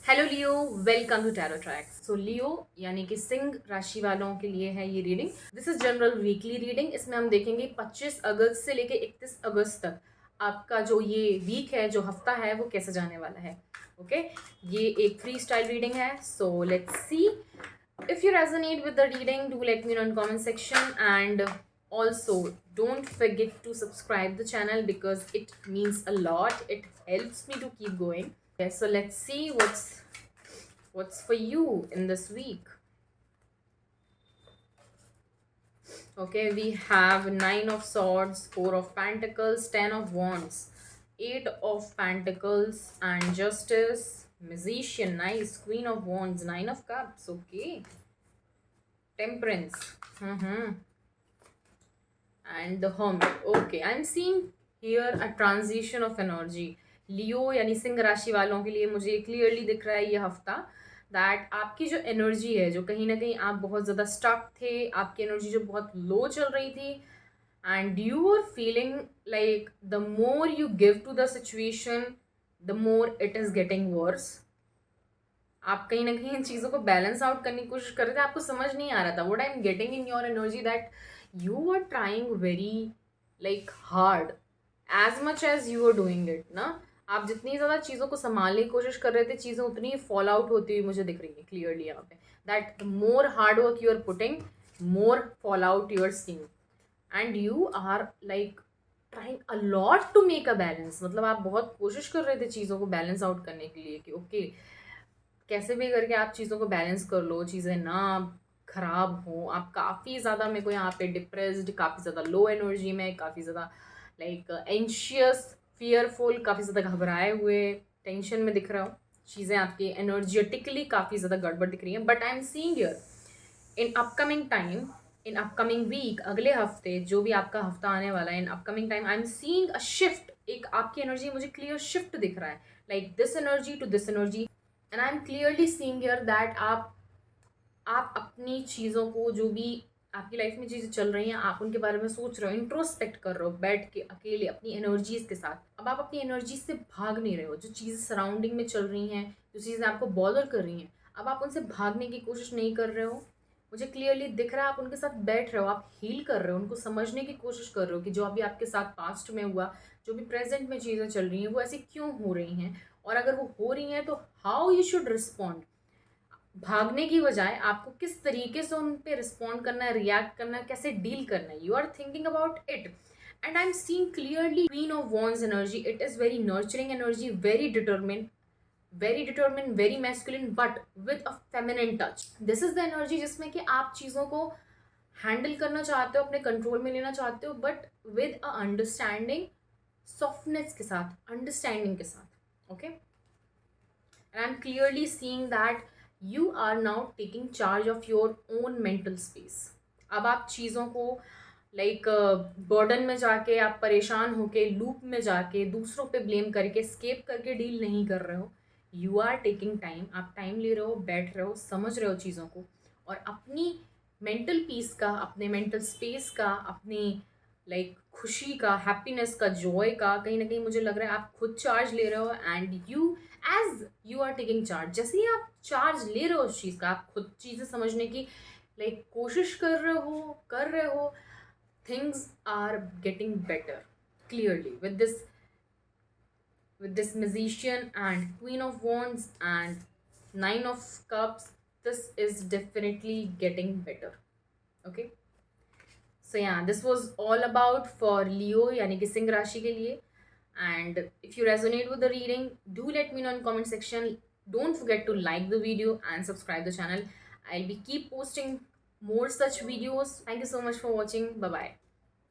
Hello Leo, welcome to tarot tracks. So Leo यानी कि सिंह राशि वालों के लिए है ये reading. This is general weekly reading. इसमें हम देखेंगे 25 अगस्त से लेके 31 अगस्त तक आपका जो ये वीक है, जो हफ्ता है, वो कैसे जाने वाला है। ओके ये एक फ्री स्टाइल रीडिंग है। So let's see if you resonate with the reading, do let me know in comment section and also don't forget to subscribe the channel because it means a lot. It helps me to keep going. Okay, so let's see what's for you in this week. Okay, we have 9 of swords, 4 of pentacles, 10 of wands, 8 of pentacles and justice, magician, nice, queen of wands, 9 of cups. Okay, temperance, and the hermit. Okay, I'm seeing here a transition of energy. लियो यानी सिंह राशि वालों के लिए मुझे clearly दिख रहा है ये हफ्ता दैट आपकी जो एनर्जी है, जो कहीं ना कहीं आप बहुत ज़्यादा स्टक थे, आपकी एनर्जी जो बहुत लो चल रही थी and you are feeling like the more you give to the situation the more it is getting worse. आप कहीं ना कहीं इन चीज़ों को बैलेंस आउट करने की कोशिश कर रहे थे, आपको समझ नहीं आ रहा था what I am getting in your energy that you are trying very like hard as much as you are doing it ना। आप जितनी ज़्यादा चीज़ों को संभालने की कोशिश कर रहे थे, चीज़ें उतनी ही फॉल आउट होती हुई मुझे दिख रही है क्लियरली यहाँ पे that the more hard work you are putting, more fall out you are seeing and you are like trying a lot to make a balance. मतलब आप बहुत कोशिश कर रहे थे चीज़ों को बैलेंस आउट करने के लिए कि ओके कैसे भी करके आप चीज़ों को बैलेंस कर लो, चीज़ें ना खराब हो। आप काफ़ी ज़्यादा मेरे को यहाँ पे डिप्रेस्ड, काफ़ी ज़्यादा लो एनर्जी में, काफ़ी ज़्यादा लाइक एंशियस, फियरफुल, काफ़ी ज़्यादा घबराए हुए, टेंशन में दिख रहा हो। चीज़ें आपकी एनर्जेटिकली काफ़ी ज़्यादा गड़बड़ दिख रही हैं। But I am seeing here in upcoming time, in upcoming week, अगले हफ्ते जो भी आपका हफ्ता आने वाला है, in upcoming time I am seeing a shift. एक आपकी एनर्जी मुझे क्लियर शिफ्ट दिख रहा है, like this energy to this energy and I am clearly seeing here that आप अपनी चीज़ों को, जो भी आपकी लाइफ में चीज़ें चल रही हैं, आप उनके बारे में सोच रहे हो, इंट्रोस्पेक्ट कर रहे हो बैठ के अकेले अपनी एनर्जीज के साथ। अब आप अपनी एनर्जी से भाग नहीं रहे हो। जो चीज़ें सराउंडिंग में चल रही हैं, जो चीज़ें आपको बॉदर कर रही हैं, अब आप उनसे भागने की कोशिश नहीं कर रहे हो। मुझे क्लियरली दिख रहा है आप उनके साथ बैठ रहे हो, आप हील कर रहे हो, उनको समझने की कोशिश कर रहे हो कि जो अभी आपके साथ पास्ट में हुआ, जो भी प्रेजेंट में चीज़ें चल रही हैं, वो ऐसी क्यों हो रही हैं, और अगर वो हो रही हैं तो हाउ यू शुड रिस्पॉन्ड। भागने की बजाय आपको किस तरीके से उन पे रिस्पॉन्ड करना है, रिएक्ट करना है, कैसे डील करना है। You are thinking about it and I am seeing clearly queen of wands energy. It is very nurturing energy, very determine, very masculine but with a feminine touch. This is the energy जिसमें कि आप चीज़ों को handle करना चाहते हो, अपने control में लेना चाहते हो, but with a understanding, softness के साथ, अंडरस्टैंडिंग के साथ। Okay and I'm clearly seeing that you are now taking charge of your own mental space. अब आप चीज़ों को लाइक बर्डन में जाके, आप परेशान होके, लूप में जाके, दूसरों पे ब्लेम करके, स्केप करके डील नहीं कर रहे हो। यू आर टेकिंग टाइम, आप टाइम ले रहे हो, बैठ रहे हो, समझ रहे हो चीज़ों को, और अपनी मेंटल पीस का, अपने मेंटल स्पेस का, अपनी लाइक खुशी का, हैप्पीनेस का, जॉय का, कहीं ना कहीं मुझे लग रहा है आप खुद चार्ज ले रहे हो and you as you are taking charge, जैसे ही आप चार्ज ले रहे हो उस चीज़ का, आप खुद चीज़ें समझने की लाइक कोशिश कर रहे हो, things are getting better clearly with this magician and queen of wands and 9 of cups. This is definitely getting better. Okay, so yeah, this was all about for Leo यानी कि सिंह राशि के लिए। and if you resonate with the reading, do let me know in comment section. Don't forget to like the video and subscribe the channel. I'll be keep posting more such videos. Thank you so much for watching. Bye bye.